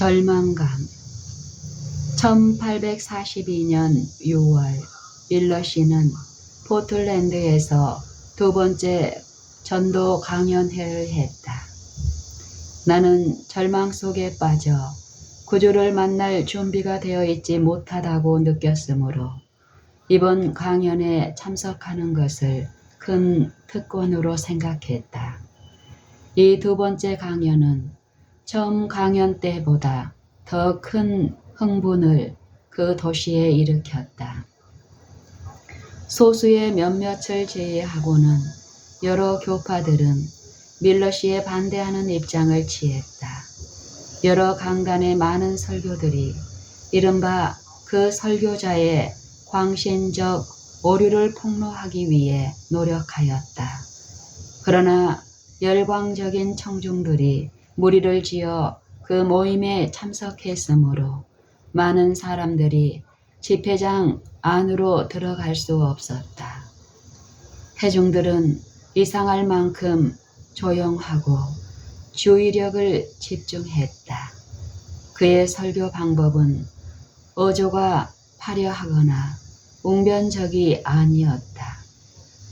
절망감. 1842년 6월 밀러시는 포틀랜드에서 두 번째 전도 강연회를 했다. 나는 절망 속에 빠져 구주를 만날 준비가 되어 있지 못하다고 느꼈으므로 이번 강연에 참석하는 것을 큰 특권으로 생각했다. 이 두 번째 강연은 처음 강연 때보다 더 큰 흥분을 그 도시에 일으켰다. 소수의 몇몇을 제외하고는 여러 교파들은 밀러시에 반대하는 입장을 취했다. 여러 강단의 많은 설교들이 이른바 그 설교자의 광신적 오류를 폭로하기 위해 노력하였다. 그러나 열광적인 청중들이 무리를 지어 그 모임에 참석했으므로 많은 사람들이 집회장 안으로 들어갈 수 없었다. 회중들은 이상할 만큼 조용하고 주의력을 집중했다. 그의 설교 방법은 어조가 화려하거나 웅변적이 아니었다.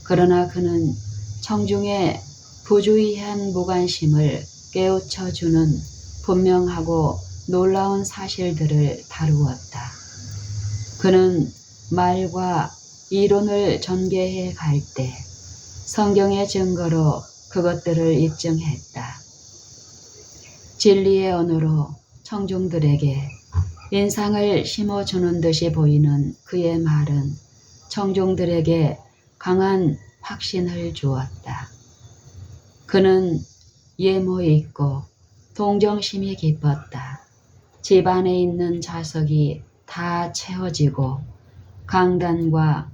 그러나 그는 청중의 부주의한 무관심을 깨우쳐주는 분명하고 놀라운 사실들을 다루었다. 그는 말과 이론을 전개해 갈 때 성경의 증거로 그것들을 입증했다. 진리의 언어로 청중들에게 인상을 심어주는 듯이 보이는 그의 말은 청중들에게 강한 확신을 주었다. 그는 예모 있고 동정심이 깊었다. 집 안에 있는 좌석이 다 채워지고 강단과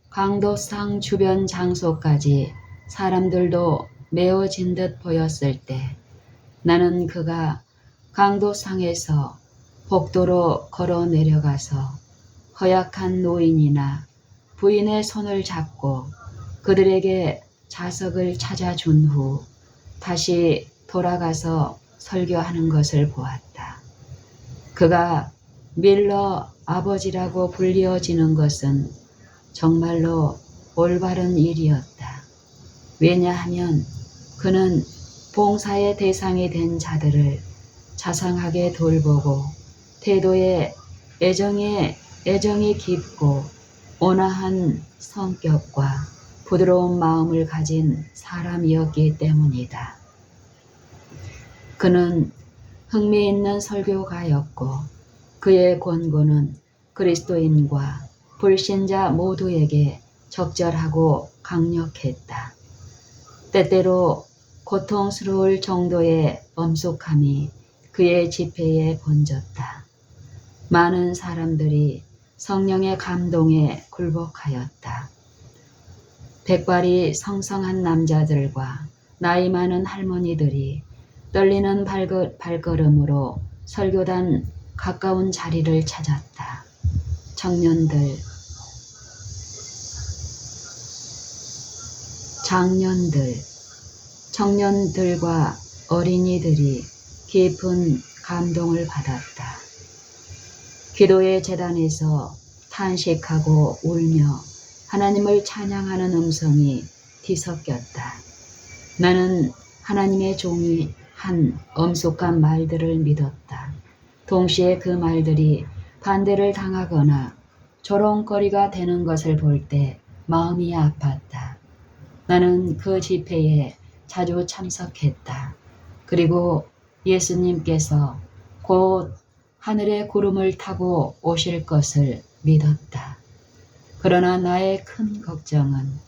강도상 주변 장소까지 사람들도 메워진 듯 보였을 때 나는 그가 강도상에서 복도로 걸어 내려가서 허약한 노인이나 부인의 손을 잡고 그들에게 좌석을 찾아준 후 다시 돌아가서 설교하는 것을 보았다. 그가 밀러 아버지라고 불리어지는 것은 정말로 올바른 일이었다. 왜냐하면 그는 봉사의 대상이 된 자들을 자상하게 돌보고 태도에 애정이 깊고 온화한 성격과 부드러운 마음을 가진 사람이었기 때문이다. 그는 흥미있는 설교가였고 그의 권고는 그리스도인과 불신자 모두에게 적절하고 강력했다. 때때로 고통스러울 정도의 엄숙함이 그의 집회에 번졌다. 많은 사람들이 성령의 감동에 굴복하였다. 백발이 성성한 남자들과 나이 많은 할머니들이 떨리는 발걸음으로 설교단 가까운 자리를 찾았다. 청년들과 어린이들이 깊은 감동을 받았다. 기도의 제단에서 탄식하고 울며 하나님을 찬양하는 음성이 뒤섞였다. 나는 하나님의 종이 한 엄숙한 말들을 믿었다. 동시에 그 말들이 반대를 당하거나 조롱거리가 되는 것을 볼 때 마음이 아팠다. 나는 그 집회에 자주 참석했다. 그리고 예수님께서 곧 하늘의 구름을 타고 오실 것을 믿었다. 그러나 나의 큰 걱정은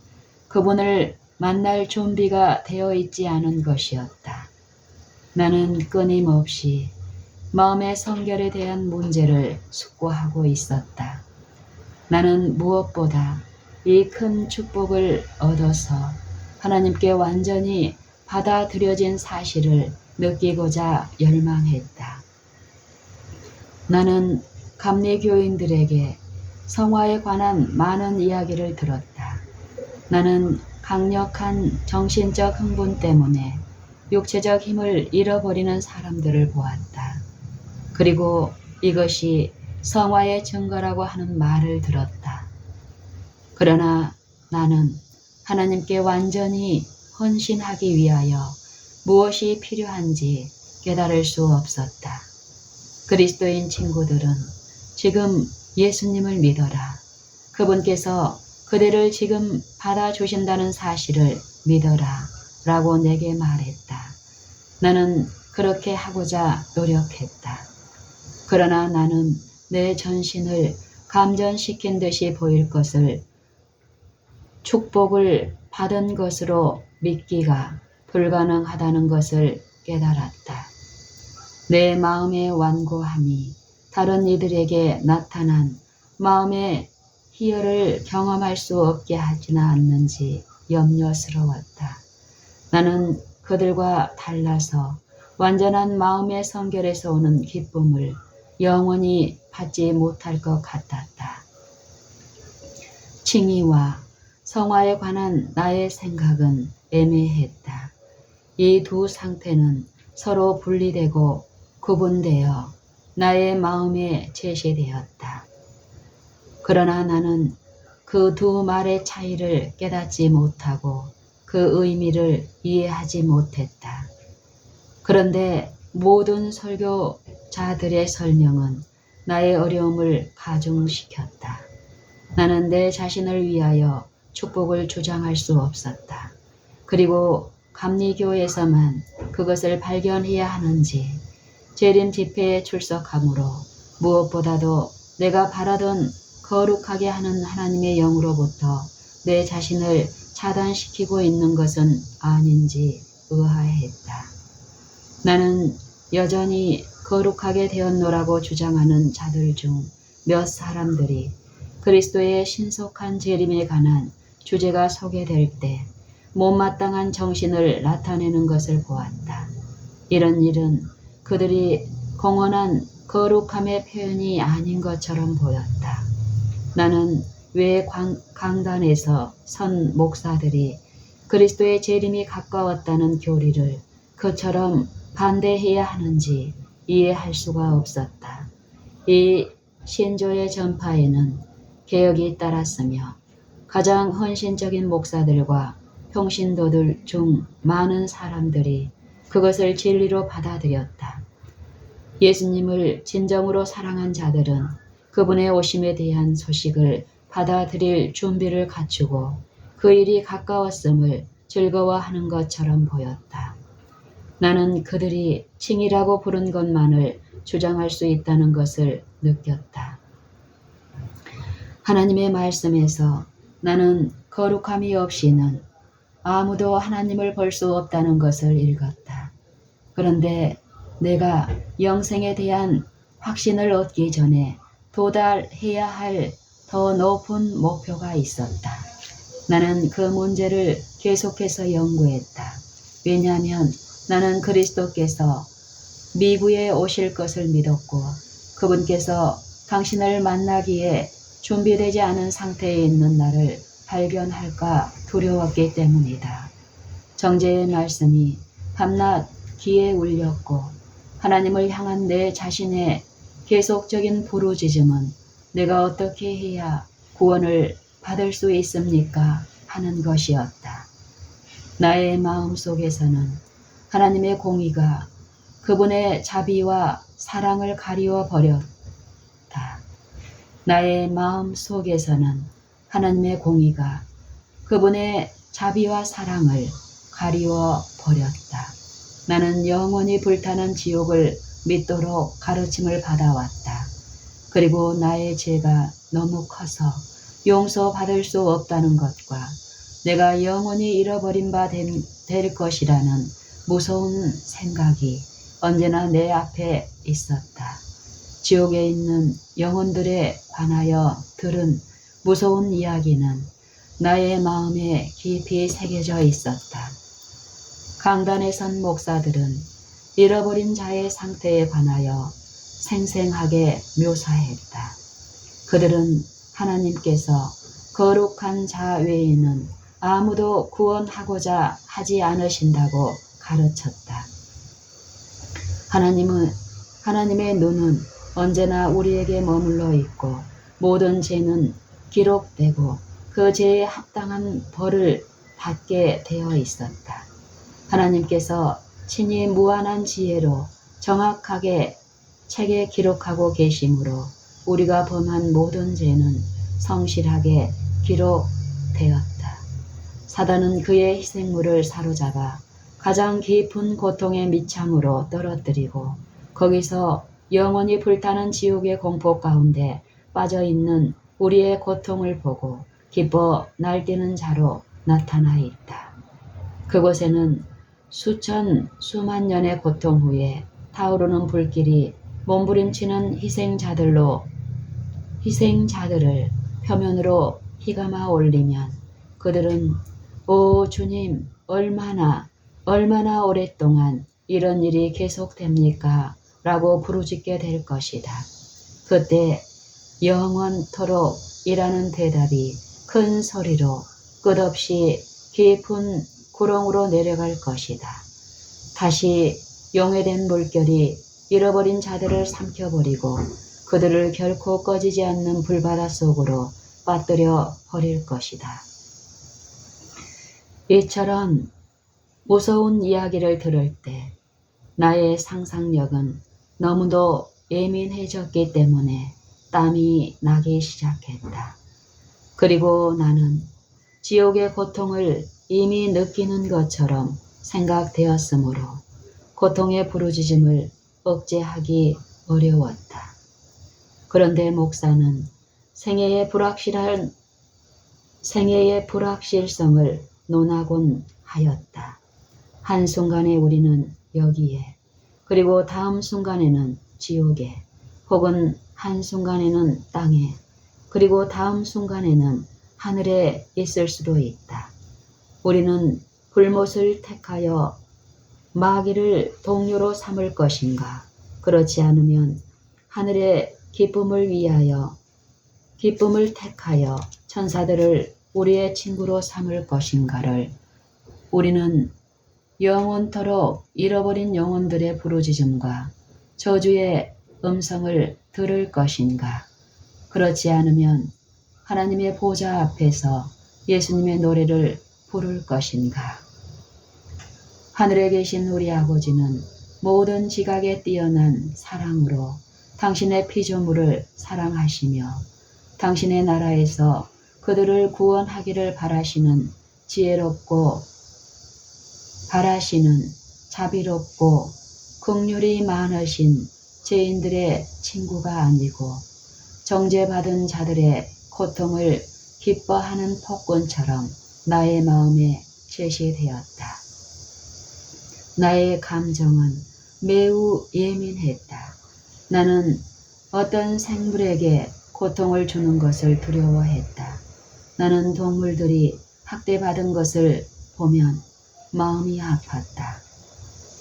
그분을 만날 준비가 되어 있지 않은 것이었다. 나는 끊임없이 마음의 성결에 대한 문제를 숙고하고 있었다. 나는 무엇보다 이 큰 축복을 얻어서 하나님께 완전히 받아들여진 사실을 느끼고자 열망했다. 나는 감리교인들에게 성화에 관한 많은 이야기를 들었다. 나는 강력한 정신적 흥분 때문에 육체적 힘을 잃어버리는 사람들을 보았다. 그리고 이것이 성화의 증거라고 하는 말을 들었다. 그러나 나는 하나님께 완전히 헌신하기 위하여 무엇이 필요한지 깨달을 수 없었다. 그리스도인 친구들은 지금 예수님을 믿어라. 그분께서 그대를 지금 받아주신다는 사실을 믿어라 라고 내게 말했다. 나는 그렇게 하고자 노력했다. 그러나 나는 내 전신을 감전시킨 듯이 보일 것을 축복을 받은 것으로 믿기가 불가능하다는 것을 깨달았다. 내 마음의 완고함이 다른 이들에게 나타난 마음의 희열을 경험할 수 없게 하지는 않는지 염려스러웠다. 나는 그들과 달라서 완전한 마음의 성결에서 오는 기쁨을 영원히 받지 못할 것 같았다. 칭의와 성화에 관한 나의 생각은 애매했다. 이 두 상태는 서로 분리되고 구분되어 나의 마음에 제시되었다. 그러나 나는 그 두 말의 차이를 깨닫지 못하고 그 의미를 이해하지 못했다. 그런데 모든 설교자들의 설명은 나의 어려움을 가중시켰다. 나는 내 자신을 위하여 축복을 주장할 수 없었다. 그리고 감리교에서만 그것을 발견해야 하는지 재림 집회에 출석함으로 무엇보다도 내가 바라던 거룩하게 하는 하나님의 영으로부터 내 자신을 차단시키고 있는 것은 아닌지 의아했다. 나는 여전히 거룩하게 되었노라고 주장하는 자들 중 몇 사람들이 그리스도의 신속한 재림에 관한 주제가 소개될 때 못마땅한 정신을 나타내는 것을 보았다. 이런 일은 그들이 공언한 거룩함의 표현이 아닌 것처럼 보였다. 나는 왜 강단에서 선 목사들이 그리스도의 재림이 가까웠다는 교리를 그처럼 반대해야 하는지 이해할 수가 없었다. 이 신조의 전파에는 개혁이 따랐으며 가장 헌신적인 목사들과 평신도들 중 많은 사람들이 그것을 진리로 받아들였다. 예수님을 진정으로 사랑한 자들은 그분의 오심에 대한 소식을 받아들일 준비를 갖추고 그 일이 가까웠음을 즐거워하는 것처럼 보였다. 나는 그들이 칭의라고 부른 것만을 주장할 수 있다는 것을 느꼈다. 하나님의 말씀에서 나는 거룩함이 없이는 아무도 하나님을 볼 수 없다는 것을 읽었다. 그런데 내가 영생에 대한 확신을 얻기 전에 도달해야 할 더 높은 목표가 있었다. 나는 그 문제를 계속해서 연구했다. 왜냐하면 나는 그리스도께서 미구에 오실 것을 믿었고 그분께서 당신을 만나기에 준비되지 않은 상태에 있는 나를 발견할까 두려웠기 때문이다. 정죄의 말씀이 밤낮 귀에 울렸고 하나님을 향한 내 자신의 계속적인 부르짖음은 내가 어떻게 해야 구원을 받을 수 있습니까? 하는 것이었다. 나의 마음 속에서는 하나님의 공의가 그분의 자비와 사랑을 가리워 버렸다. 나의 마음 속에서는 하나님의 공의가 그분의 자비와 사랑을 가리워 버렸다. 나는 영원히 불타는 지옥을 믿도록 가르침을 받아왔다. 그리고 나의 죄가 너무 커서 용서받을 수 없다는 것과 내가 영원히 잃어버린 바 될 것이라는 무서운 생각이 언제나 내 앞에 있었다. 지옥에 있는 영혼들에 관하여 들은 무서운 이야기는 나의 마음에 깊이 새겨져 있었다. 강단에 선 목사들은 잃어버린 자의 상태에 관하여 생생하게 묘사했다. 그들은 하나님께서 거룩한 자 외에는 아무도 구원하고자 하지 않으신다고 가르쳤다. 하나님은 하나님의 눈은 언제나 우리에게 머물러 있고 모든 죄는 기록되고 그 죄에 합당한 벌을 받게 되어 있었다. 하나님께서 친히 무한한 지혜로 정확하게 책에 기록하고 계시므로 우리가 범한 모든 죄는 성실하게 기록되었다. 사단은 그의 희생물을 사로잡아 가장 깊은 고통의 밑창으로 떨어뜨리고 거기서 영원히 불타는 지옥의 공포 가운데 빠져있는 우리의 고통을 보고 기뻐 날뛰는 자로 나타나 있다. 그곳에는 수만 년의 고통 후에 타오르는 불길이 몸부림치는 희생자들을 표면으로 휘감아 올리면 그들은 오 주님 얼마나 오랫동안 이런 일이 계속됩니까? 라고 부르짖게 될 것이다. 그때 영원토록 이라는 대답이 큰 소리로 끝없이 깊은 구렁으로 내려갈 것이다. 다시 용해된 물결이 잃어버린 자들을 삼켜버리고 그들을 결코 꺼지지 않는 불바다 속으로 빠뜨려 버릴 것이다. 이처럼 무서운 이야기를 들을 때 나의 상상력은 너무도 예민해졌기 때문에 땀이 나기 시작했다. 그리고 나는 지옥의 고통을 이미 느끼는 것처럼 생각되었으므로 고통의 부르짖음을 억제하기 어려웠다. 그런데 목사는 생애의 불확실성을 논하곤 하였다. 한순간에 우리는 여기에, 그리고 다음 순간에는 지옥에, 혹은 한순간에는 땅에, 그리고 다음 순간에는 하늘에 있을 수도 있다. 우리는 불못을 택하여 마귀를 동료로 삼을 것인가? 그렇지 않으면 하늘의 기쁨을 택하여 천사들을 우리의 친구로 삼을 것인가를 우리는 영원토록 잃어버린 영혼들의 부르짖음과 저주의 음성을 들을 것인가? 그렇지 않으면 하나님의 보좌 앞에서 예수님의 노래를 부를 것인가? 하늘에 계신 우리 아버지는 모든 지각에 뛰어난 사랑으로 당신의 피조물을 사랑하시며 당신의 나라에서 그들을 구원하기를 바라시는 자비롭고 긍휼이 많으신 죄인들의 친구가 아니고 정죄받은 자들의 고통을 기뻐하는 폭군처럼 나의 마음에 제시되었다. 나의 감정은 매우 예민했다. 나는 어떤 생물에게 고통을 주는 것을 두려워했다. 나는 동물들이 학대받은 것을 보면 마음이 아팠다.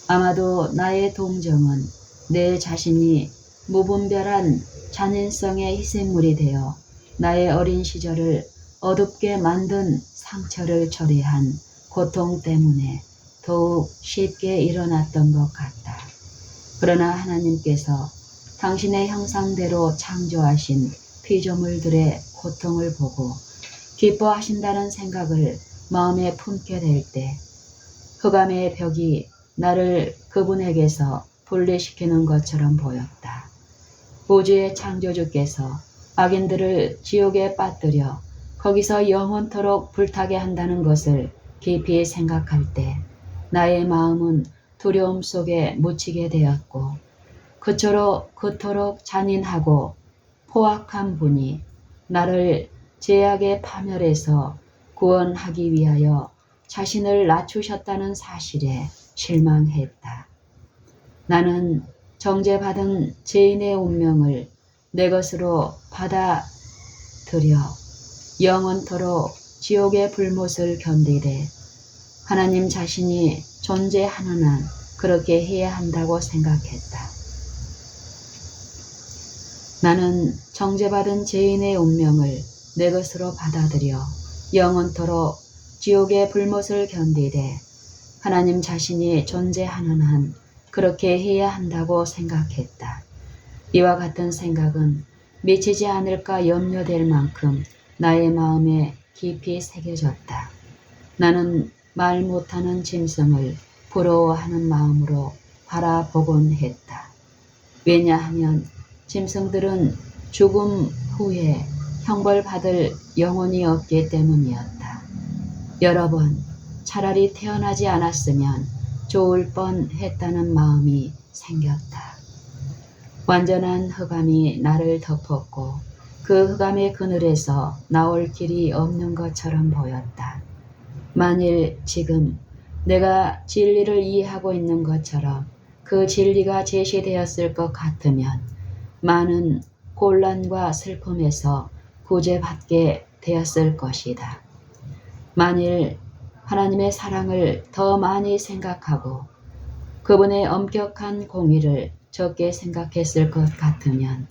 아마도 나의 동정은 내 자신이 무분별한 잔인성의 희생물이 되어 나의 어린 시절을 어둡게 만든 상처를 처리한 고통 때문에 더욱 쉽게 일어났던 것 같다. 그러나 하나님께서 당신의 형상대로 창조하신 피조물들의 고통을 보고 기뻐하신다는 생각을 마음에 품게 될 때 흑암의 벽이 나를 그분에게서 분리시키는 것처럼 보였다. 우주의 창조주께서 악인들을 지옥에 빠뜨려 거기서 영원토록 불타게 한다는 것을 깊이 생각할 때 나의 마음은 두려움 속에 묻히게 되었고 그토록 잔인하고 포악한 분이 나를 죄악의 파멸에서 구원하기 위하여 자신을 낮추셨다는 사실에 실망했다. 나는 정죄받은 죄인의 운명을 내 것으로 받아들여 영원토록 지옥의 불못을 견디되 하나님 자신이 존재하는 한 그렇게 해야 한다고 생각했다. 나는 정죄받은 죄인의 운명을 내 것으로 받아들여 영원토록 지옥의 불못을 견디되 하나님 자신이 존재하는 한 그렇게 해야 한다고 생각했다. 이와 같은 생각은 미치지 않을까 염려될 만큼 나의 마음에 깊이 새겨졌다. 나는 말 못하는 짐승을 부러워하는 마음으로 바라보곤 했다. 왜냐하면 짐승들은 죽음 후에 형벌받을 영혼이 없기 때문이었다. 여러 번 차라리 태어나지 않았으면 좋을 뻔했다는 마음이 생겼다. 완전한 흑암이 나를 덮었고 그 흑암의 그늘에서 나올 길이 없는 것처럼 보였다. 만일 지금 내가 진리를 이해하고 있는 것처럼 그 진리가 제시되었을 것 같으면 많은 곤란과 슬픔에서 구제받게 되었을 것이다. 만일 하나님의 사랑을 더 많이 생각하고 그분의 엄격한 공의를 적게 생각했을 것 같으면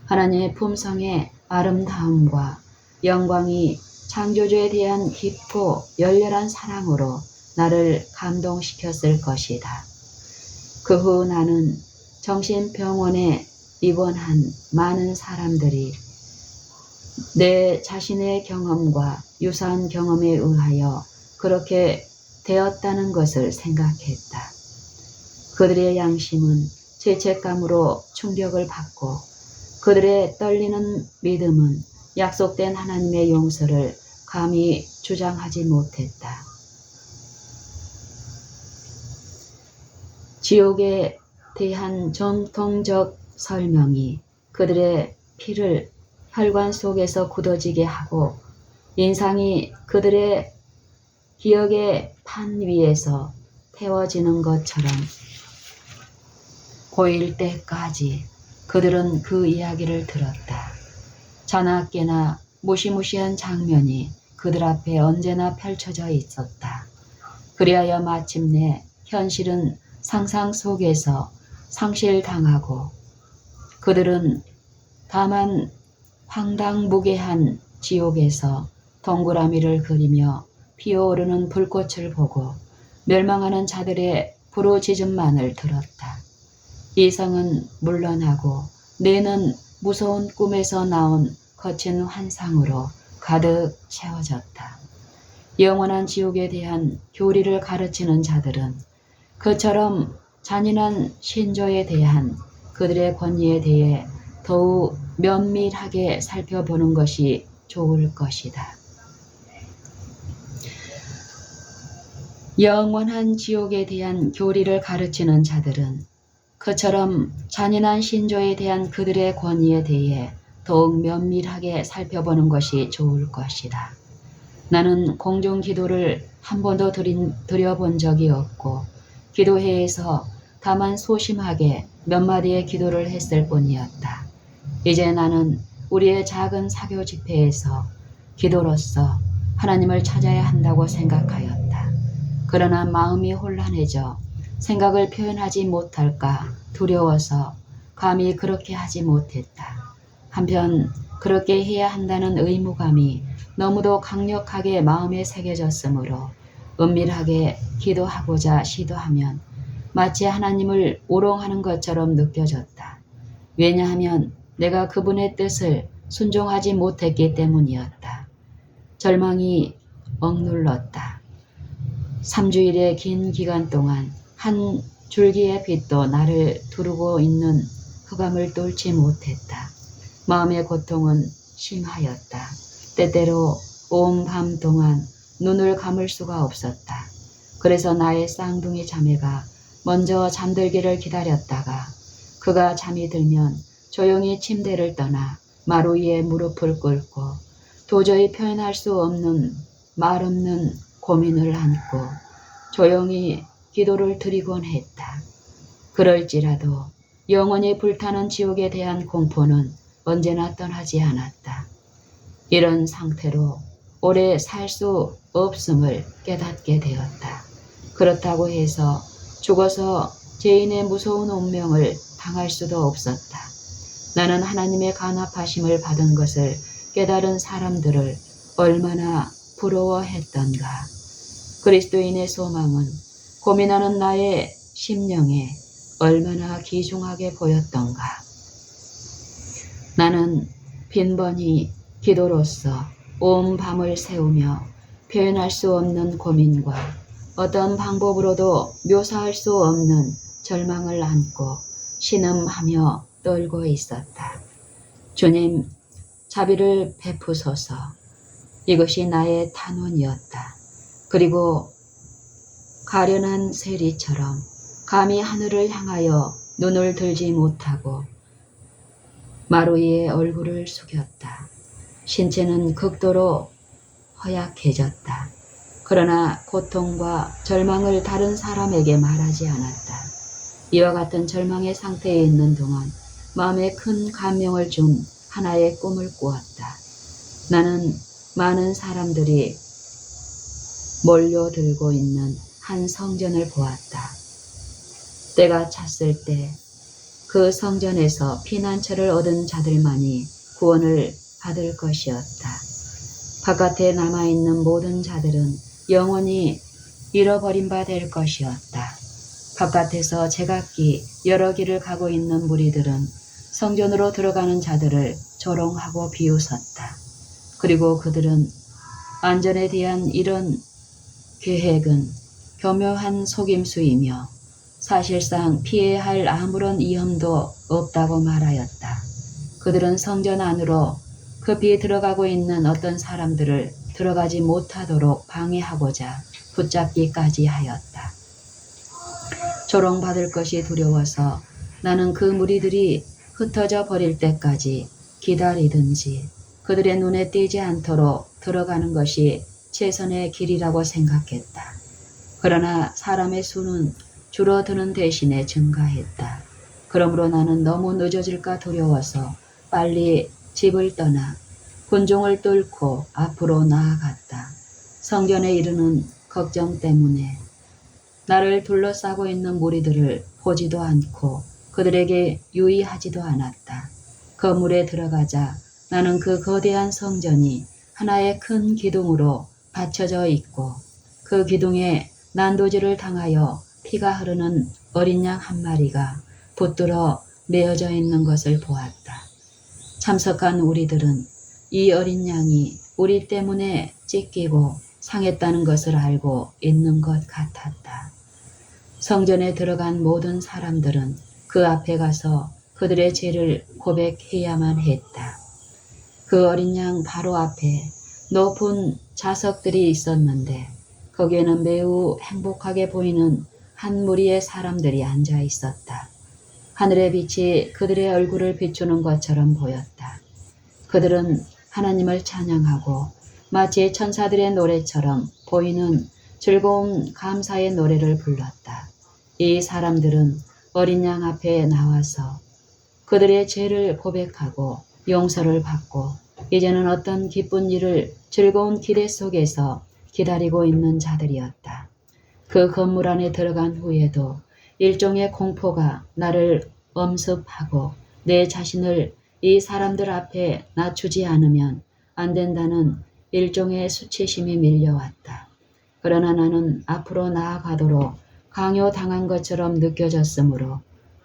하나님의 품성의 아름다움과 영광이 창조주에 대한 깊고 열렬한 사랑으로 나를 감동시켰을 것이다. 그 후 나는 정신병원에 입원한 많은 사람들이 내 자신의 경험과 유사한 경험에 의하여 그렇게 되었다는 것을 생각했다. 그들의 양심은 죄책감으로 충격을 받고 그들의 떨리는 믿음은 약속된 하나님의 용서를 감히 주장하지 못했다. 지옥에 대한 전통적 설명이 그들의 피를 혈관 속에서 굳어지게 하고 인상이 그들의 기억의 판 위에서 태워지는 것처럼 보일 때까지 그들은 그 이야기를 들었다. 자나깨나 무시무시한 장면이 그들 앞에 언제나 펼쳐져 있었다. 그리하여 마침내 현실은 상상 속에서 상실당하고 그들은 다만 황당무계한 지옥에서 동그라미를 그리며 피어오르는 불꽃을 보고 멸망하는 자들의 부르짖음만을 들었다. 이성은 물러나고 뇌는 무서운 꿈에서 나온 거친 환상으로 가득 채워졌다. 영원한 지옥에 대한 교리를 가르치는 자들은 그처럼 잔인한 신조에 대한 그들의 권위에 대해 더욱 면밀하게 살펴보는 것이 좋을 것이다. 영원한 지옥에 대한 교리를 가르치는 자들은 그처럼 잔인한 신조에 대한 그들의 권위에 대해 더욱 면밀하게 살펴보는 것이 좋을 것이다. 나는 공중 기도를 한 번도 드려본 적이 없고 기도회에서 다만 소심하게 몇 마디의 기도를 했을 뿐이었다. 이제 나는 우리의 작은 사교 집회에서 기도로서 하나님을 찾아야 한다고 생각하였다. 그러나 마음이 혼란해져 생각을 표현하지 못할까 두려워서 감히 그렇게 하지 못했다. 한편 그렇게 해야 한다는 의무감이 너무도 강력하게 마음에 새겨졌으므로 은밀하게 기도하고자 시도하면 마치 하나님을 우롱하는 것처럼 느껴졌다. 왜냐하면 내가 그분의 뜻을 순종하지 못했기 때문이었다. 절망이 억눌렀다. 3주일의 긴 기간 동안 한 줄기의 빛도 나를 두르고 있는 흑암을 뚫지 못했다. 마음의 고통은 심하였다. 때때로 온 밤 동안 눈을 감을 수가 없었다. 그래서 나의 쌍둥이 자매가 먼저 잠들기를 기다렸다가 그가 잠이 들면 조용히 침대를 떠나 마루 위에 무릎을 꿇고 도저히 표현할 수 없는 말 없는 고민을 안고 조용히 기도를 드리곤 했다. 그럴지라도 영원히 불타는 지옥에 대한 공포는 언제나 떠나지 않았다. 이런 상태로 오래 살 수 없음을 깨닫게 되었다. 그렇다고 해서 죽어서 죄인의 무서운 운명을 당할 수도 없었다. 나는 하나님의 간합하심을 받은 것을 깨달은 사람들을 얼마나 부러워했던가. 그리스도인의 소망은 고민하는 나의 심령에 얼마나 귀중하게 보였던가. 나는 빈번히 기도로서 온 밤을 새우며 표현할 수 없는 고민과 어떤 방법으로도 묘사할 수 없는 절망을 안고 신음하며 떨고 있었다. 주님, 자비를 베푸소서. 이것이 나의 탄원이었다. 그리고 가련한 세리처럼 감히 하늘을 향하여 눈을 들지 못하고 마루 위에 얼굴을 숙였다. 신체는 극도로 허약해졌다. 그러나 고통과 절망을 다른 사람에게 말하지 않았다. 이와 같은 절망의 상태에 있는 동안 마음에 큰 감명을 준 하나의 꿈을 꾸었다. 나는 많은 사람들이 몰려들고 있는 한 성전을 보았다. 때가 찼을 때 그 성전에서 피난처를 얻은 자들만이 구원을 받을 것이었다. 바깥에 남아있는 모든 자들은 영원히 잃어버린 바 될 것이었다. 바깥에서 제각기 여러 길을 가고 있는 무리들은 성전으로 들어가는 자들을 조롱하고 비웃었다. 그리고 그들은 안전에 대한 이런 계획은 교묘한 속임수이며 사실상 피해야 할 아무런 위험도 없다고 말하였다. 그들은 성전 안으로 급히 들어가고 있는 어떤 사람들을 들어가지 못하도록 방해하고자 붙잡기까지 하였다. 조롱받을 것이 두려워서 나는 그 무리들이 흩어져 버릴 때까지 기다리든지 그들의 눈에 띄지 않도록 들어가는 것이 최선의 길이라고 생각했다. 그러나 사람의 수는 줄어드는 대신에 증가했다. 그러므로 나는 너무 늦어질까 두려워서 빨리 집을 떠나 군종을 뚫고 앞으로 나아갔다. 성전에 이르는 걱정 때문에 나를 둘러싸고 있는 무리들을 보지도 않고 그들에게 유의하지도 않았다. 건물에 들어가자 나는 그 거대한 성전이 하나의 큰 기둥으로 받쳐져 있고 그 기둥에 난도질을 당하여 피가 흐르는 어린 양 한 마리가 붙들어 메어져 있는 것을 보았다. 참석한 우리들은 이 어린 양이 우리 때문에 찢기고 상했다는 것을 알고 있는 것 같았다. 성전에 들어간 모든 사람들은 그 앞에 가서 그들의 죄를 고백해야만 했다. 그 어린 양 바로 앞에 높은 좌석들이 있었는데 거기에는 매우 행복하게 보이는 한 무리의 사람들이 앉아 있었다. 하늘의 빛이 그들의 얼굴을 비추는 것처럼 보였다. 그들은 하나님을 찬양하고 마치 천사들의 노래처럼 보이는 즐거운 감사의 노래를 불렀다. 이 사람들은 어린 양 앞에 나와서 그들의 죄를 고백하고 용서를 받고 이제는 어떤 기쁜 일을 즐거운 기대 속에서 기다리고 있는 자들이었다. 그 건물 안에 들어간 후에도 일종의 공포가 나를 엄습하고 내 자신을 이 사람들 앞에 낮추지 않으면 안 된다는 일종의 수치심이 밀려왔다. 그러나 나는 앞으로 나아가도록 강요당한 것처럼 느껴졌으므로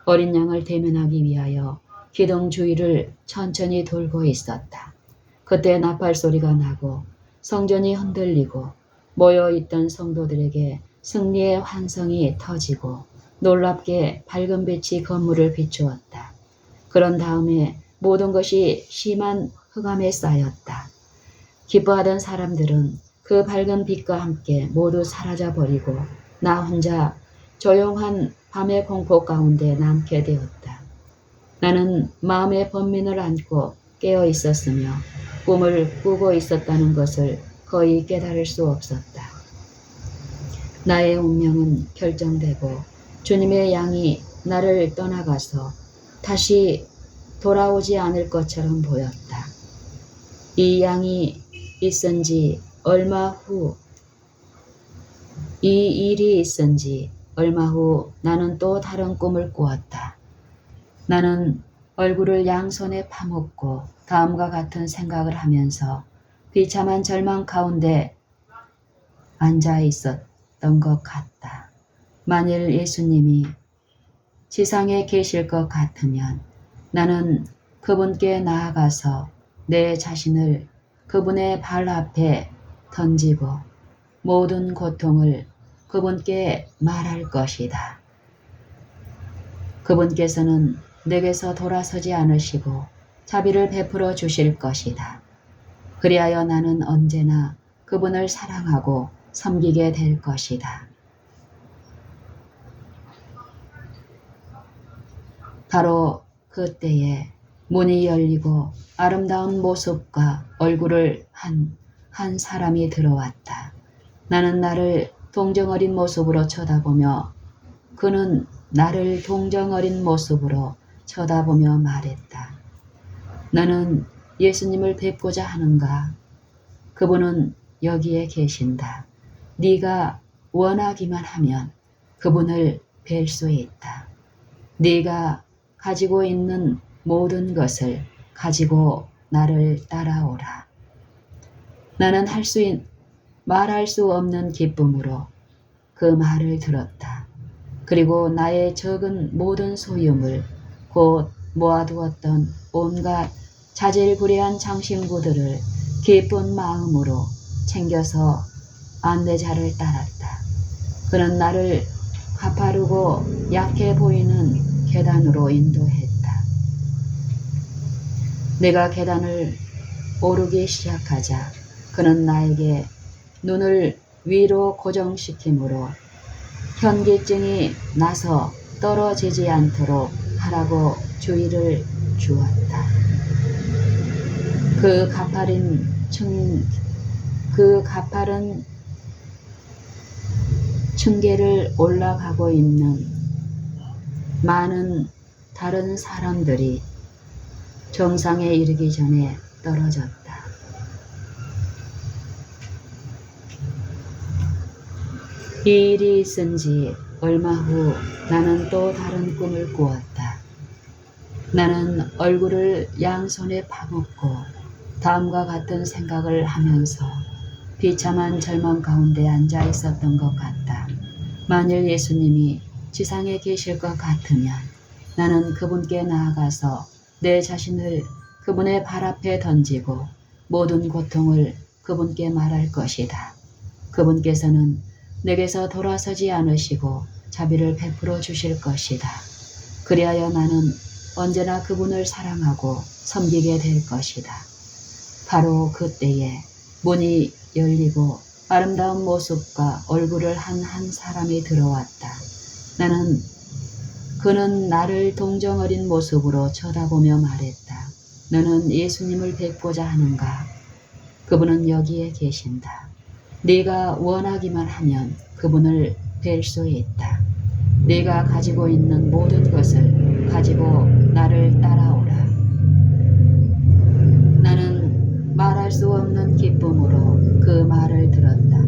어린 양을 대면하기 위하여 기둥 주위를 천천히 돌고 있었다. 그때 나팔 소리가 나고 성전이 흔들리고 모여있던 성도들에게 승리의 환성이 터지고 놀랍게 밝은 빛이 건물을 비추었다. 그런 다음에 모든 것이 심한 흑암에 쌓였다. 기뻐하던 사람들은 그 밝은 빛과 함께 모두 사라져버리고 나 혼자 조용한 밤의 공포 가운데 남게 되었다. 나는 마음의 번민을 안고 깨어 있었으며 꿈을 꾸고 있었다는 것을 거의 깨달을 수 없었다. 나의 운명은 결정되고 주님의 양이 나를 떠나가서 다시 돌아오지 않을 것처럼 보였다. 이 양이 있은 지 얼마 후, 이 일이 있은 지 얼마 후 나는 또 다른 꿈을 꾸었다. 나는 얼굴을 양손에 파묻고 다음과 같은 생각을 하면서 비참한 절망 가운데 앉아 있었던 것 같다. 만일 예수님이 지상에 계실 것 같으면 나는 그분께 나아가서 내 자신을 그분의 발 앞에 던지고 모든 고통을 그분께 말할 것이다. 그분께서는 내게서 돌아서지 않으시고 자비를 베풀어 주실 것이다. 그리하여 나는 언제나 그분을 사랑하고 섬기게 될 것이다. 바로 그때에 문이 열리고 아름다운 모습과 얼굴을 한 사람이 들어왔다. 나는 나를 동정어린 모습으로 쳐다보며 그는 나를 동정어린 모습으로 쳐다보며 말했다. 너는 예수님을 뵙고자 하는가? 그분은 여기에 계신다. 네가 원하기만 하면 그분을 뵐 수 있다. 네가 가지고 있는 모든 것을 가지고 나를 따라오라. 나는 말할 수 없는 기쁨으로 그 말을 들었다. 그리고 나의 적은 모든 소유물, 곧 모아두었던 온갖 자질구레한 장신구들을 기쁜 마음으로 챙겨서 안내자를 따랐다. 그는 나를 가파르고 약해 보이는 계단으로 인도했다. 내가 계단을 오르기 시작하자 그는 나에게 눈을 위로 고정시키므로 현기증이 나서 떨어지지 않도록 하라고 주의를 주었다. 그 가파른 층계를 올라가고 있는 많은 다른 사람들이 정상에 이르기 전에 떨어졌다. 이 일이 있은 지 얼마 후 나는 또 다른 꿈을 꾸었다. 나는 얼굴을 양손에 파묻고 다음과 같은 생각을 하면서 비참한 절망 가운데 앉아 있었던 것 같다. 만일 예수님이 지상에 계실 것 같으면 나는 그분께 나아가서 내 자신을 그분의 발 앞에 던지고 모든 고통을 그분께 말할 것이다. 그분께서는 내게서 돌아서지 않으시고 자비를 베풀어 주실 것이다. 그리하여 나는 언제나 그분을 사랑하고 섬기게 될 것이다. 바로 그때에 문이 열리고 아름다운 모습과 얼굴을 한 사람이 들어왔다. 그는 나를 동정어린 모습으로 쳐다보며 말했다. 너는 예수님을 뵙고자 하는가? 그분은 여기에 계신다. 네가 원하기만 하면 그분을 뵐 수 있다. 네가 가지고 있는 모든 것을 가지고 나를 따라오라. 나는 말할 수 없는 기쁨으로 그 말을 들었다.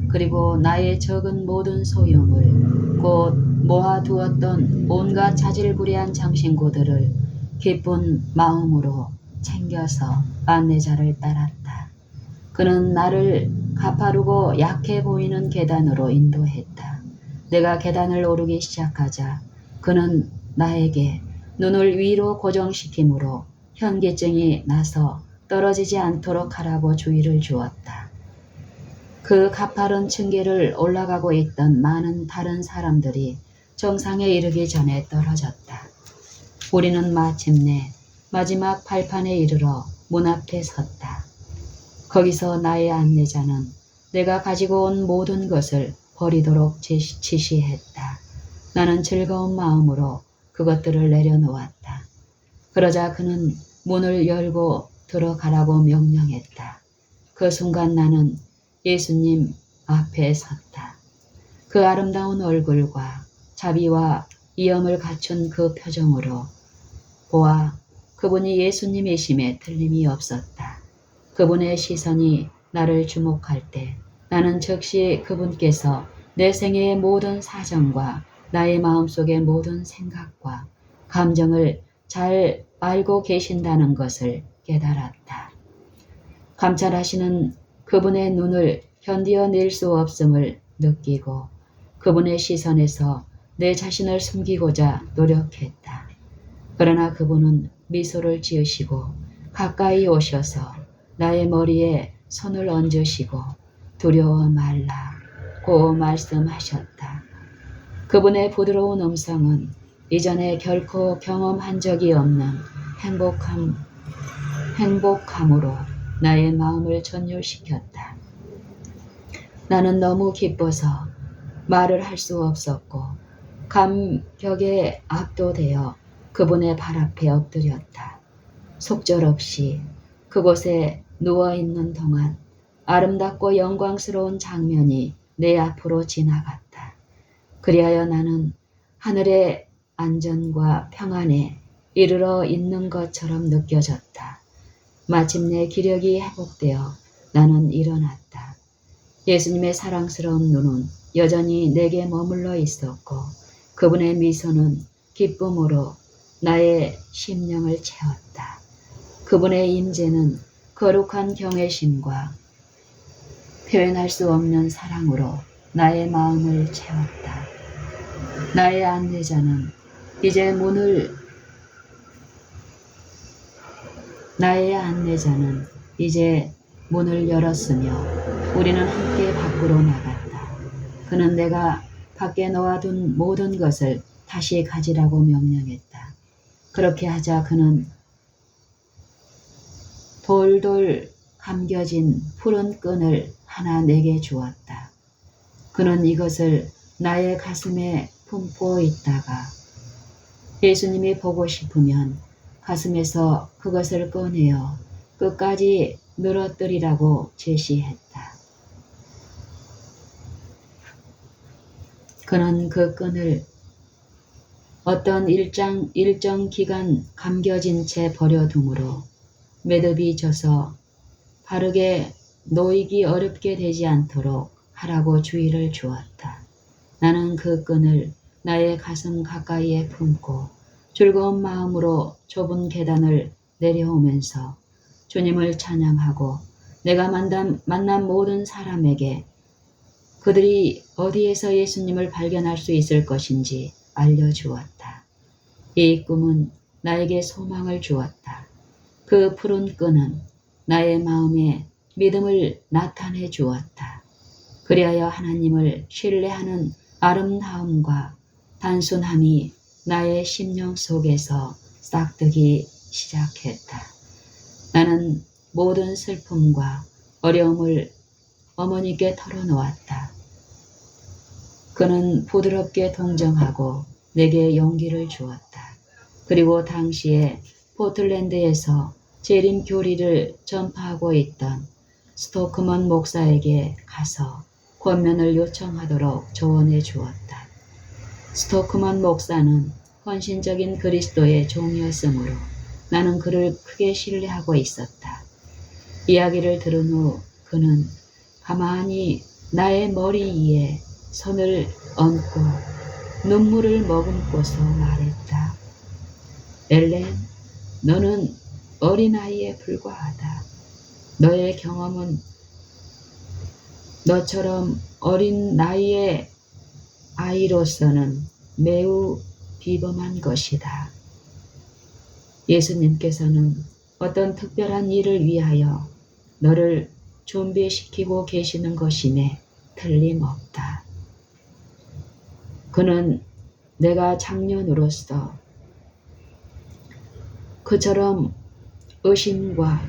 그리고 나의 적은 모든 소유물, 곧 모아두었던 온갖 자질구레한 장신구들을 기쁜 마음으로 챙겨서 안내자를 따랐다. 그는 나를 가파르고 약해 보이는 계단으로 인도했다. 내가 계단을 오르기 시작하자 그는 나에게 눈을 위로 고정시키므로 현기증이 나서 떨어지지 않도록 하라고 주의를 주었다. 그 가파른 층계를 올라가고 있던 많은 다른 사람들이 정상에 이르기 전에 떨어졌다. 우리는 마침내 마지막 발판에 이르러 문 앞에 섰다. 거기서 나의 안내자는 내가 가지고 온 모든 것을 버리도록 지시했다. 나는 즐거운 마음으로 그것들을 내려놓았다. 그러자 그는 문을 열고 들어가라고 명령했다. 그 순간 나는 예수님 앞에 섰다. 그 아름다운 얼굴과 자비와 이염을 갖춘 그 표정으로 보아 그분이 예수님이심에 틀림이 없었다. 그분의 시선이 나를 주목할 때 나는 즉시 그분께서 내 생애의 모든 사정과 나의 마음속의 모든 생각과 감정을 잘 알고 계신다는 것을 깨달았다. 감찰하시는 그분의 눈을 견디어낼 수 없음을 느끼고 그분의 시선에서 내 자신을 숨기고자 노력했다. 그러나 그분은 미소를 지으시고 가까이 오셔서 나의 머리에 손을 얹으시고 두려워 말라고 말씀하셨다. 그분의 부드러운 음성은 이전에 결코 경험한 적이 없는 행복함으로 나의 마음을 전율시켰다. 나는 너무 기뻐서 말을 할 수 없었고 감격에 압도되어 그분의 발 앞에 엎드렸다. 속절없이 그곳에 누워있는 동안 아름답고 영광스러운 장면이 내 앞으로 지나갔다. 그리하여 나는 하늘의 안전과 평안에 이르러 있는 것처럼 느껴졌다. 마침내 기력이 회복되어 나는 일어났다. 예수님의 사랑스러운 눈은 여전히 내게 머물러 있었고 그분의 미소는 기쁨으로 나의 심령을 채웠다. 그분의 임재는 거룩한 경외심과 표현할 수 없는 사랑으로 나의 마음을 채웠다. 나의 안내자는 이제 문을 열었으며 우리는 함께 밖으로 나갔다. 그는 내가 밖에 놓아둔 모든 것을 다시 가지라고 명령했다. 그렇게 하자 그는 돌돌 감겨진 푸른 끈을 하나 내게 주었다. 그는 이것을 나의 가슴에 품고 있다가 예수님이 보고 싶으면 가슴에서 그것을 꺼내어 끝까지 늘어뜨리라고 제시했다. 그는 그 끈을 어떤 일정 기간 감겨진 채 버려두므로 매듭이 져서 바르게 놓이기 어렵게 되지 않도록 하라고 주의를 주었다. 나는 그 끈을 나의 가슴 가까이에 품고 즐거운 마음으로 좁은 계단을 내려오면서 주님을 찬양하고 내가 만난 모든 사람에게 그들이 어디에서 예수님을 발견할 수 있을 것인지 알려주었다. 이 꿈은 나에게 소망을 주었다. 그 푸른 끈은 나의 마음에 믿음을 나타내 주었다. 그리하여 하나님을 신뢰하는 아름다움과 단순함이 나의 심령 속에서 싹트기 시작했다. 나는 모든 슬픔과 어려움을 어머니께 털어놓았다. 그는 부드럽게 동정하고 내게 용기를 주었다. 그리고 당시에 포틀랜드에서 재림 교리를 전파하고 있던 스토크먼 목사에게 가서 권면을 요청하도록 조언해 주었다. 스토크먼 목사는 헌신적인 그리스도의 종이었으므로 나는 그를 크게 신뢰하고 있었다. 이야기를 들은 후 그는 가만히 나의 머리 위에 손을 얹고 눈물을 머금고서 말했다. 엘렌, 너는 어린아이에 불과하다. 너의 경험은 너처럼 어린 나이의 아이로서는 매우 비범한 것이다. 예수님께서는 어떤 특별한 일을 위하여 너를 준비시키고 계시는 것임에 틀림없다. 그는 내가 장년으로서 그처럼 의심과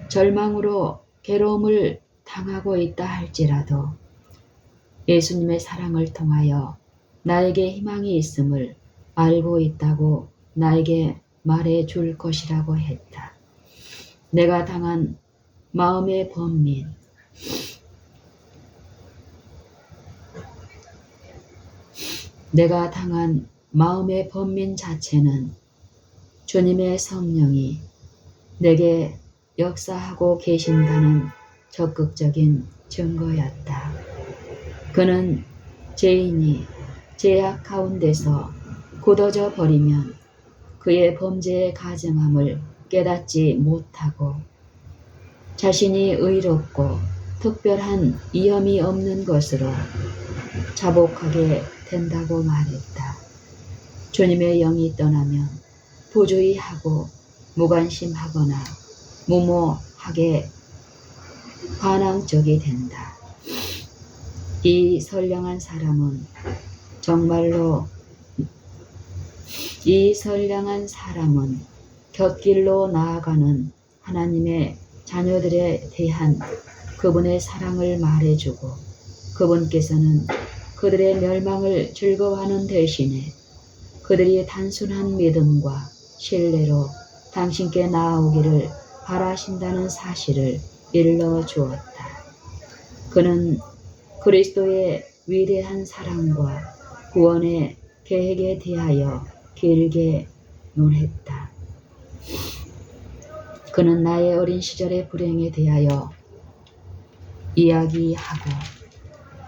절망으로 괴로움을 당하고 있다 할지라도 예수님의 사랑을 통하여 나에게 희망이 있음을 알고 있다고 나에게 말해 줄 것이라고 했다. 내가 당한 마음의 번민 자체는 주님의 성령이 내게 역사하고 계신다는 적극적인 증거였다. 그는 죄인이 죄악 가운데서 굳어져 버리면 그의 범죄의 가증함을 깨닫지 못하고 자신이 의롭고 특별한 위험이 없는 것으로 자복하게 된다고 말했다. 주님의 영이 떠나면 부주의하고 무관심하거나 무모하게 반항적이 된다. 이 선량한 사람은 곁길로 나아가는 하나님의 자녀들에 대한 그분의 사랑을 말해주고 그분께서는 그들의 멸망을 즐거워하는 대신에 그들이 단순한 믿음과 신뢰로 당신께 나아오기를 바라신다는 사실을 일러주었다. 그는 그리스도의 위대한 사랑과 구원의 계획에 대하여 길게 논했다. 그는 나의 어린 시절의 불행에 대하여 이야기하고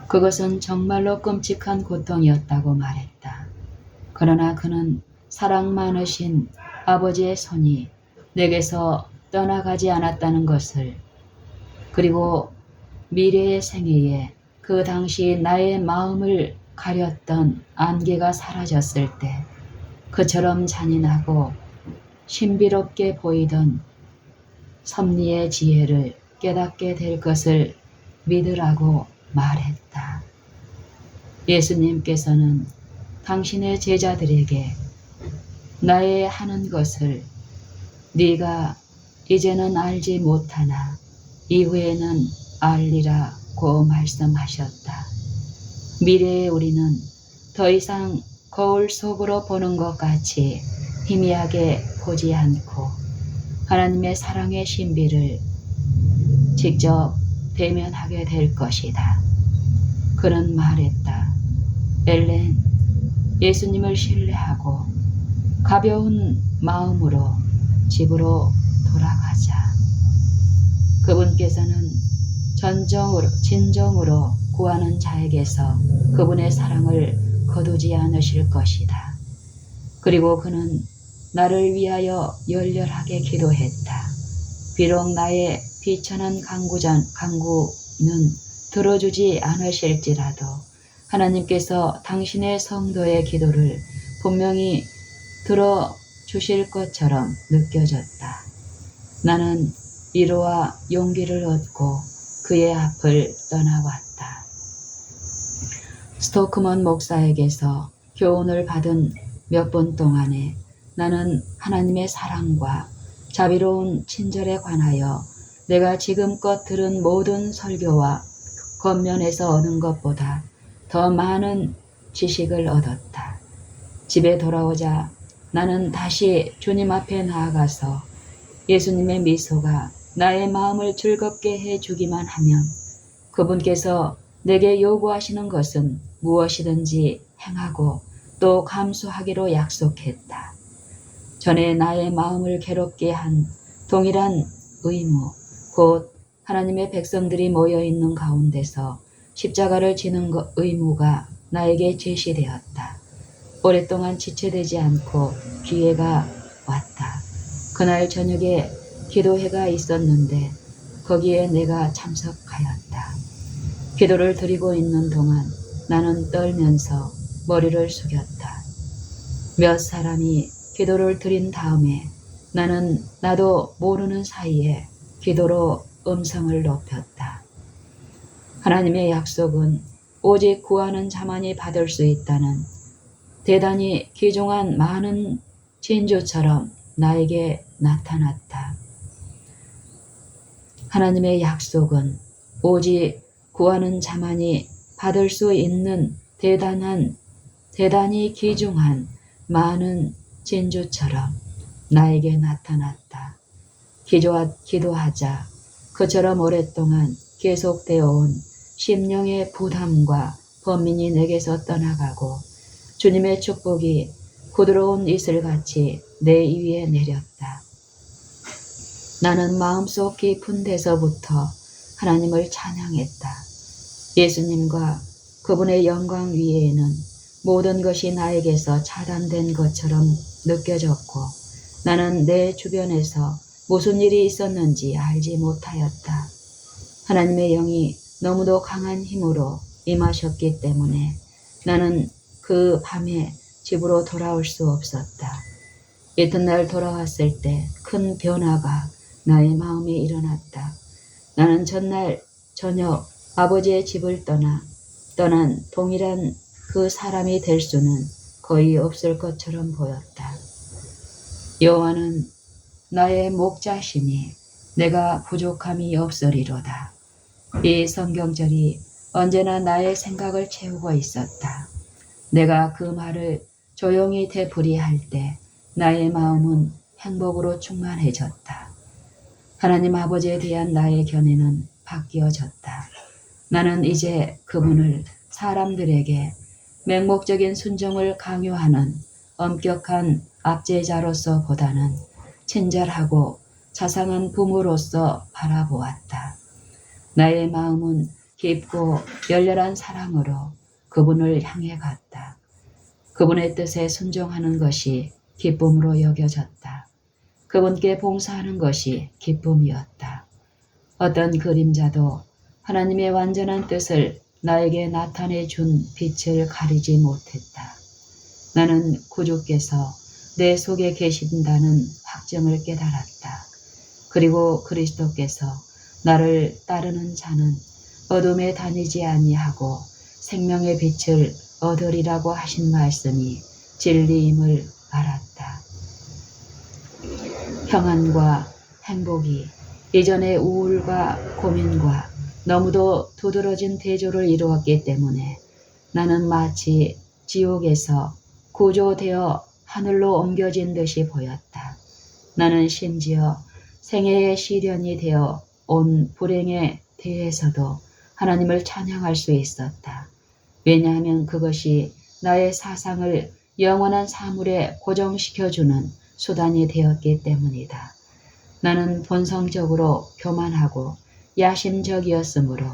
그것은 정말로 끔찍한 고통이었다고 말했다. 그러나 그는 사랑 많으신 아버지의 손이 내게서 떠나가지 않았다는 것을, 그리고 미래의 생애에 그 당시 나의 마음을 가렸던 안개가 사라졌을 때 그처럼 잔인하고 신비롭게 보이던 섭리의 지혜를 깨닫게 될 것을 믿으라고 말했다. 예수님께서는 당신의 제자들에게 나의 하는 것을 네가 이제는 알지 못하나 이후에는 알리라고 말씀하셨다. 미래의 우리는 더 이상 거울 속으로 보는 것 같이 희미하게 보지 않고 하나님의 사랑의 신비를 직접 대면하게 될 것이다. 그는 말했다. 엘렌, 예수님을 신뢰하고 가벼운 마음으로 집으로 돌아가자. 그분께서는 진정으로 구하는 자에게서 그분의 사랑을 거두지 않으실 것이다. 그리고 그는 나를 위하여 열렬하게 기도했다. 비록 나의 비천한 간구는 들어주지 않으실지라도 하나님께서 당신의 성도의 기도를 분명히 들어주실 것처럼 느껴졌다. 나는 위로와 용기를 얻고 그의 앞을 떠나왔다. 스토크먼 목사에게서 교훈을 받은 몇 분 동안에 나는 하나님의 사랑과 자비로운 친절에 관하여 내가 지금껏 들은 모든 설교와 겉면에서 얻은 것보다 더 많은 지식을 얻었다. 집에 돌아오자 나는 다시 주님 앞에 나아가서 예수님의 미소가 나의 마음을 즐겁게 해주기만 하면 그분께서 내게 요구하시는 것은 무엇이든지 행하고 또 감수하기로 약속했다. 전에 나의 마음을 괴롭게 한 동일한 의무, 곧 하나님의 백성들이 모여있는 가운데서 십자가를 지는 의무가 나에게 제시되었다. 오랫동안 지체되지 않고 기회가 왔다. 그날 저녁에 기도회가 있었는데 거기에 내가 참석하였다. 기도를 드리고 있는 동안 나는 떨면서 머리를 숙였다. 몇 사람이 기도를 드린 다음에 나는 나도 모르는 사이에 기도로 음성을 높였다. 하나님의 약속은 오직 구하는 자만이 받을 수 있다는 대단히 귀중한 많은 진주처럼 나에게 나타났다. 하나님의 약속은 오직 구하는 자만이 받을 수 있는 대단히 귀중한 많은 진주처럼 나에게 나타났다. 기도하자 그처럼 오랫동안 계속되어 온 심령의 부담과 범민이 내게서 떠나가고 주님의 축복이 부드러운 이슬같이 내 위에 내렸다. 나는 마음속 깊은 데서부터 하나님을 찬양했다. 예수님과 그분의 영광 위에는 모든 것이 나에게서 차단된 것처럼 느껴졌고 나는 내 주변에서 무슨 일이 있었는지 알지 못하였다. 하나님의 영이 너무도 강한 힘으로 임하셨기 때문에 나는 그 밤에 집으로 돌아올 수 없었다. 이튿날 돌아왔을 때 큰 변화가 나의 마음에 일어났다. 나는 전날 저녁 아버지의 집을 떠난 동일한 그 사람이 될 수는 거의 없을 것처럼 보였다. 여호와는 나의 목자시니 내가 부족함이 없으리로다. 이 성경절이 언제나 나의 생각을 채우고 있었다. 내가 그 말을 조용히 되풀이할 때 나의 마음은 행복으로 충만해졌다. 하나님 아버지에 대한 나의 견해는 바뀌어졌다. 나는 이제 그분을 사람들에게 맹목적인 순종을 강요하는 엄격한 압제자로서 보다는 친절하고 자상한 부모로서 바라보았다. 나의 마음은 깊고 열렬한 사랑으로 그분을 향해 갔다. 그분의 뜻에 순종하는 것이 기쁨으로 여겨졌다. 그분께 봉사하는 것이 기쁨이었다. 어떤 그림자도 하나님의 완전한 뜻을 나에게 나타내 준 빛을 가리지 못했다. 나는 구주께서 내 속에 계신다는 확정을 깨달았다. 그리고 그리스도께서 나를 따르는 자는 어둠에 다니지 아니하고 생명의 빛을 얻으리라고 하신 말씀이 진리임을 알았다. 평안과 행복이 이전의 우울과 고민과 너무도 두드러진 대조를 이루었기 때문에 나는 마치 지옥에서 구조되어 하늘로 옮겨진 듯이 보였다. 나는 심지어 생애의 시련이 되어 온 불행에 대해서도 하나님을 찬양할 수 있었다. 왜냐하면 그것이 나의 사상을 영원한 사물에 고정시켜주는 수단이 되었기 때문이다. 나는 본성적으로 교만하고 야심적이었으므로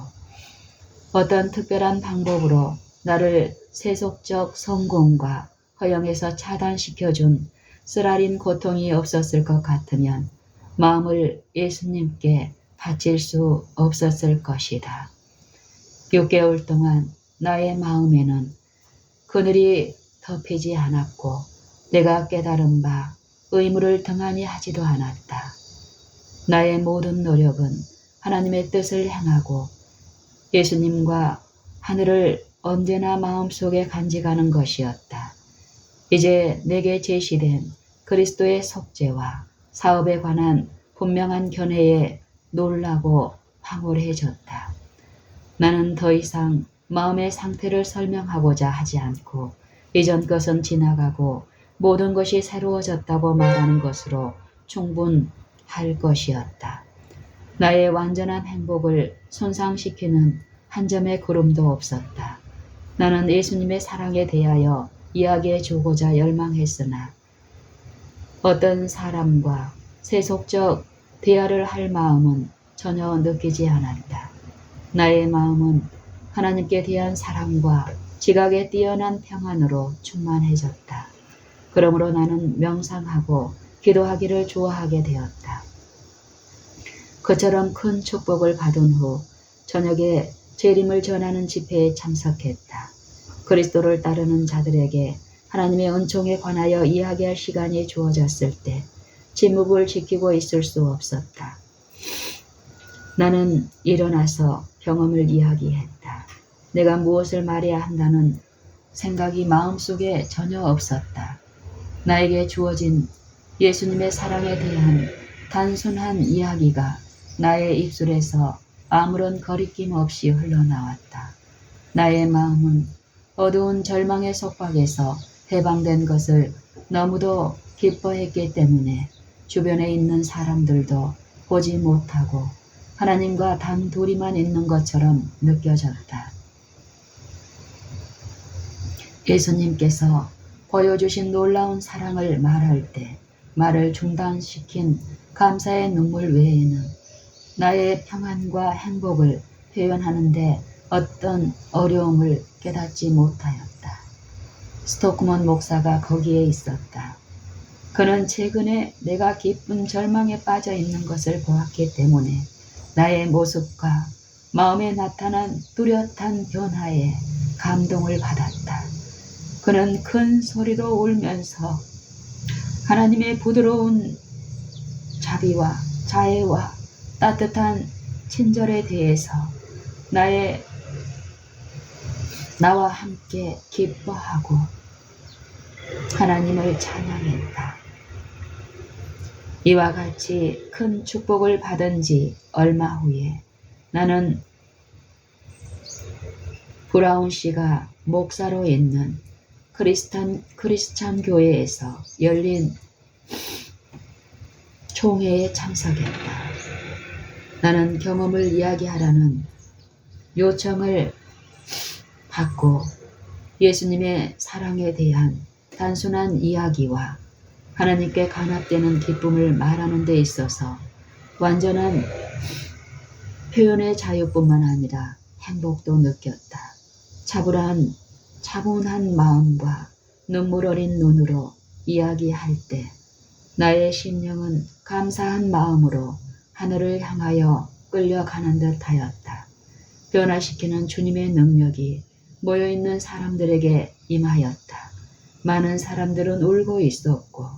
어떤 특별한 방법으로 나를 세속적 성공과 허영에서 차단시켜준 쓰라린 고통이 없었을 것 같으면 마음을 예수님께 바칠 수 없었을 것이다. 6개월 동안 나의 마음에는 그늘이 덮이지 않았고 내가 깨달은 바 의무를 등한히 하지도 않았다. 나의 모든 노력은 하나님의 뜻을 행하고 예수님과 하늘을 언제나 마음속에 간직하는 것이었다. 이제 내게 제시된 그리스도의 속죄와 사업에 관한 분명한 견해에 놀라고 황홀해졌다. 나는 더 이상 마음의 상태를 설명하고자 하지 않고 이전 것은 지나가고 모든 것이 새로워졌다고 말하는 것으로 충분할 것이었다. 나의 완전한 행복을 손상시키는 한 점의 구름도 없었다. 나는 예수님의 사랑에 대하여 이야기해 주고자 열망했으나 어떤 사람과 세속적 대화를 할 마음은 전혀 느끼지 않았다. 나의 마음은 하나님께 대한 사랑과 지각에 뛰어난 평안으로 충만해졌다. 그러므로 나는 명상하고 기도하기를 좋아하게 되었다. 그처럼 큰 축복을 받은 후 저녁에 재림을 전하는 집회에 참석했다. 그리스도를 따르는 자들에게 하나님의 은총에 관하여 이야기할 시간이 주어졌을 때 침묵을 지키고 있을 수 없었다. 나는 일어나서 경험을 이야기했다. 내가 무엇을 말해야 한다는 생각이 마음속에 전혀 없었다. 나에게 주어진 예수님의 사랑에 대한 단순한 이야기가 나의 입술에서 아무런 거리낌 없이 흘러나왔다. 나의 마음은 어두운 절망의 속박에서 해방된 것을 너무도 기뻐했기 때문에 주변에 있는 사람들도 보지 못하고 하나님과 단 둘이만 있는 것처럼 느껴졌다. 예수님께서 보여주신 놀라운 사랑을 말할 때 말을 중단시킨 감사의 눈물 외에는 나의 평안과 행복을 표현하는데 어떤 어려움을 깨닫지 못하였다. 스토크먼 목사가 거기에 있었다. 그는 최근에 내가 깊은 절망에 빠져 있는 것을 보았기 때문에 나의 모습과 마음에 나타난 뚜렷한 변화에 감동을 받았다. 그는 큰 소리로 울면서 하나님의 부드러운 자비와 자애와 따뜻한 친절에 대해서 나와 함께 기뻐하고 하나님을 찬양했다. 이와 같이 큰 축복을 받은 지 얼마 후에 나는 브라운시가 목사로 있는 크리스찬 교회에서 열린 총회에 참석했다. 나는 경험을 이야기하라는 요청을 받고 예수님의 사랑에 대한 단순한 이야기와 하나님께 간합되는 기쁨을 말하는 데 있어서 완전한 표현의 자유뿐만 아니라 행복도 느꼈다. 차분한 마음과 눈물 어린 눈으로 이야기할 때 나의 심령은 감사한 마음으로 하늘을 향하여 끌려가는 듯 하였다. 변화시키는 주님의 능력이 모여있는 사람들에게 임하였다. 많은 사람들은 울고 있었고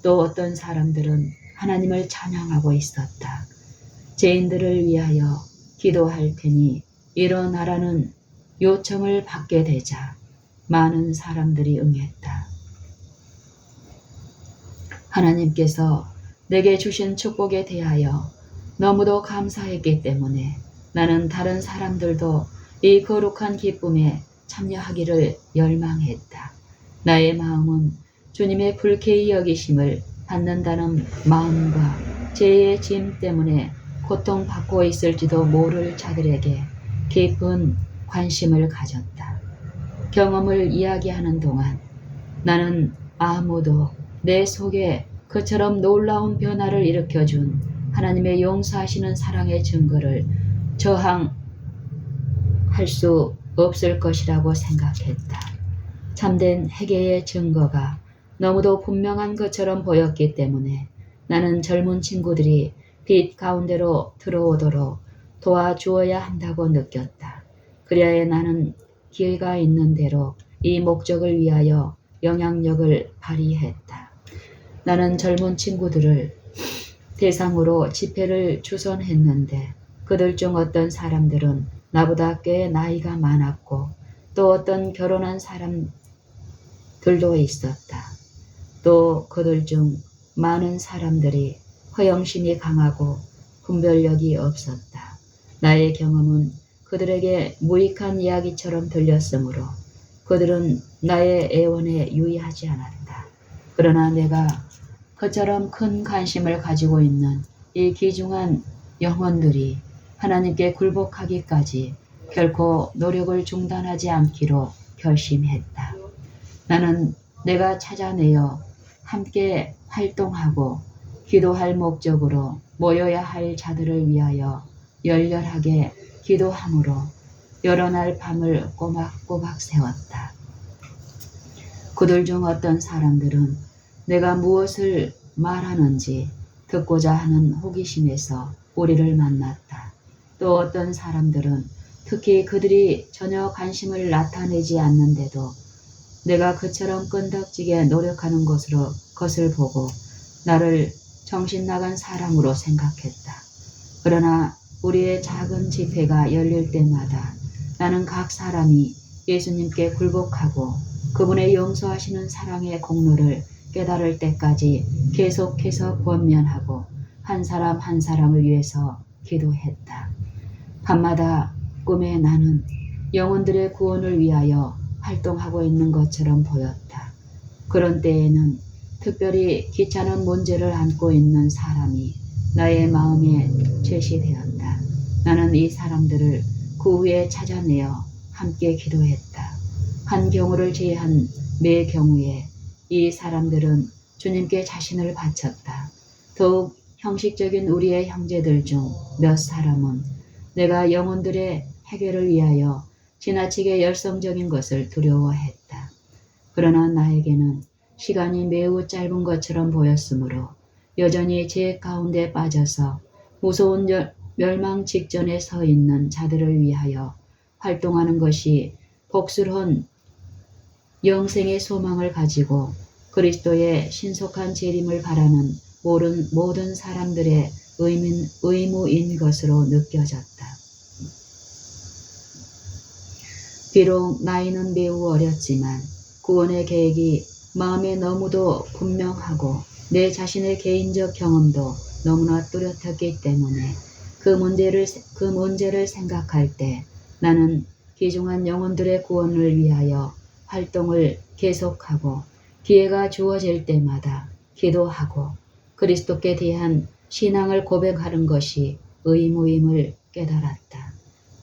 또 어떤 사람들은 하나님을 찬양하고 있었다. 죄인들을 위하여 기도할 테니 일어나라는 요청을 받게 되자 많은 사람들이 응했다. 하나님께서 내게 주신 축복에 대하여 너무도 감사했기 때문에 나는 다른 사람들도 이 거룩한 기쁨에 참여하기를 열망했다. 나의 마음은 주님의 불쾌히 여기심을 받는다는 마음과 죄의 짐 때문에 고통받고 있을지도 모를 자들에게 깊은 관심을 가졌다. 경험을 이야기하는 동안 나는 아무도 내 속에 그처럼 놀라운 변화를 일으켜준 하나님의 용서하시는 사랑의 증거를 저항할 수 없을 것이라고 생각했다. 참된 회개의 증거가 너무도 분명한 것처럼 보였기 때문에 나는 젊은 친구들이 빛 가운데로 들어오도록 도와주어야 한다고 느꼈다. 그리하여 나는 길가 있는 대로 이 목적을 위하여 영향력을 발휘했다. 나는 젊은 친구들을 대상으로 집회를 주선했는데 그들 중 어떤 사람들은 나보다 꽤 나이가 많았고 또 어떤 결혼한 사람들도 있었다. 또 그들 중 많은 사람들이 허영심이 강하고 분별력이 없었다. 나의 경험은 그들에게 무익한 이야기처럼 들렸으므로 그들은 나의 애원에 유의하지 않았다. 그러나 내가 그처럼 큰 관심을 가지고 있는 이 귀중한 영혼들이 하나님께 굴복하기까지 결코 노력을 중단하지 않기로 결심했다. 나는 내가 찾아내어 함께 활동하고 기도할 목적으로 모여야 할 자들을 위하여 열렬하게 기도함으로 여러 날 밤을 꼬박꼬박 세웠다. 그들 중 어떤 사람들은 내가 무엇을 말하는지 듣고자 하는 호기심에서 우리를 만났다. 또 어떤 사람들은 특히 그들이 전혀 관심을 나타내지 않는데도 내가 그처럼 끈덕지게 노력하는 것을 보고 나를 정신나간 사람으로 생각했다. 그러나 우리의 작은 집회가 열릴 때마다 나는 각 사람이 예수님께 굴복하고 그분의 용서하시는 사랑의 공로를 깨달을 때까지 계속해서 권면하고 한 사람 한 사람을 위해서 기도했다. 밤마다 꿈에 나는 영혼들의 구원을 위하여 활동하고 있는 것처럼 보였다. 그런 때에는 특별히 귀찮은 문제를 안고 있는 사람이 나의 마음에 제시되었다. 나는 이 사람들을 그 후에 찾아내어 함께 기도했다. 한 경우를 제한 매 경우에 이 사람들은 주님께 자신을 바쳤다. 더욱 형식적인 우리의 형제들 중 몇 사람은 내가 영혼들의 해결을 위하여 지나치게 열성적인 것을 두려워했다. 그러나 나에게는 시간이 매우 짧은 것처럼 보였으므로 여전히 죄 가운데 빠져서 무서운 멸망 직전에 서 있는 자들을 위하여 활동하는 것이 복스러운 영생의 소망을 가지고 그리스도의 신속한 재림을 바라는 모든 사람들의 의무인 것으로 느껴졌다. 비록 나이는 매우 어렸지만 구원의 계획이 마음에 너무도 분명하고 내 자신의 개인적 경험도 너무나 뚜렷했기 때문에 그 문제를 생각할 때 나는 귀중한 영혼들의 구원을 위하여 활동을 계속하고 기회가 주어질 때마다 기도하고 그리스도께 대한 신앙을 고백하는 것이 의무임을 깨달았다.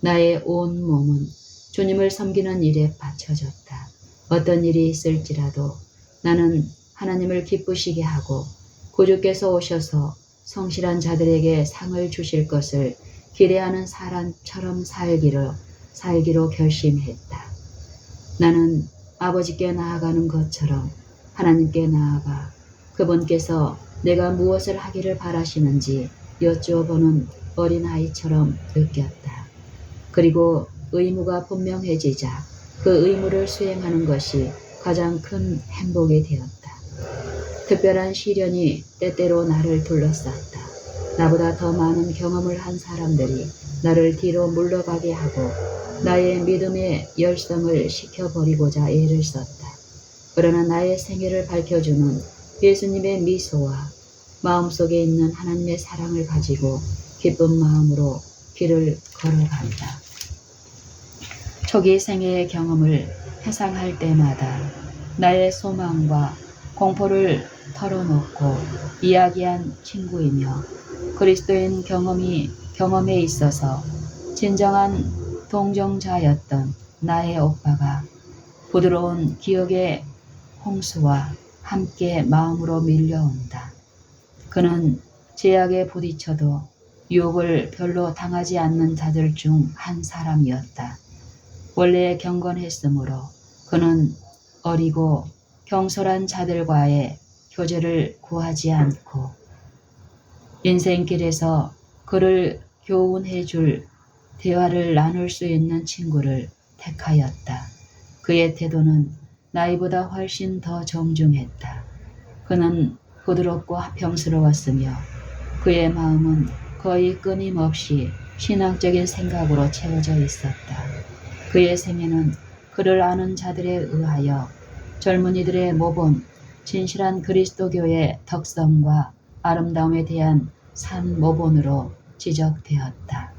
나의 온 몸은 주님을 섬기는 일에 바쳐졌다. 어떤 일이 있을지라도 나는 하나님을 기쁘시게 하고 구주께서 오셔서 성실한 자들에게 상을 주실 것을 기대하는 사람처럼 살기로 결심했다. 나는 아버지께 나아가는 것처럼 하나님께 나아가 그분께서 내가 무엇을 하기를 바라시는지 여쭈어보는 어린아이처럼 느꼈다. 그리고 의무가 분명해지자 그 의무를 수행하는 것이 가장 큰 행복이 되었다. 특별한 시련이 때때로 나를 둘러쌌다. 나보다 더 많은 경험을 한 사람들이 나를 뒤로 물러가게 하고 나의 믿음의 열성을 식혀버리고자 애를 썼다. 그러나 나의 생애를 밝혀주는 예수님의 미소와 마음속에 있는 하나님의 사랑을 가지고 기쁜 마음으로 길을 걸어간다. 초기 생애의 경험을 회상할 때마다 나의 소망과 공포를 털어놓고 이야기한 친구이며 그리스도인 경험에 있어서 진정한 동정자였던 나의 오빠가 부드러운 기억의 홍수와 함께 마음으로 밀려온다. 그는 제약에 부딪혀도 유혹을 별로 당하지 않는 자들 중 한 사람이었다. 원래 경건했으므로 그는 어리고 경솔한 자들과의 교제를 구하지 않고 인생길에서 그를 교훈해 줄 대화를 나눌 수 있는 친구를 택하였다. 그의 태도는 나이보다 훨씬 더 정중했다. 그는 부드럽고 평스러웠으며 그의 마음은 거의 끊임없이 신앙적인 생각으로 채워져 있었다. 그의 생애는 그를 아는 자들에 의하여 젊은이들의 모범, 진실한 그리스도교의 덕성과 아름다움에 대한 산 모본으로 지적되었다.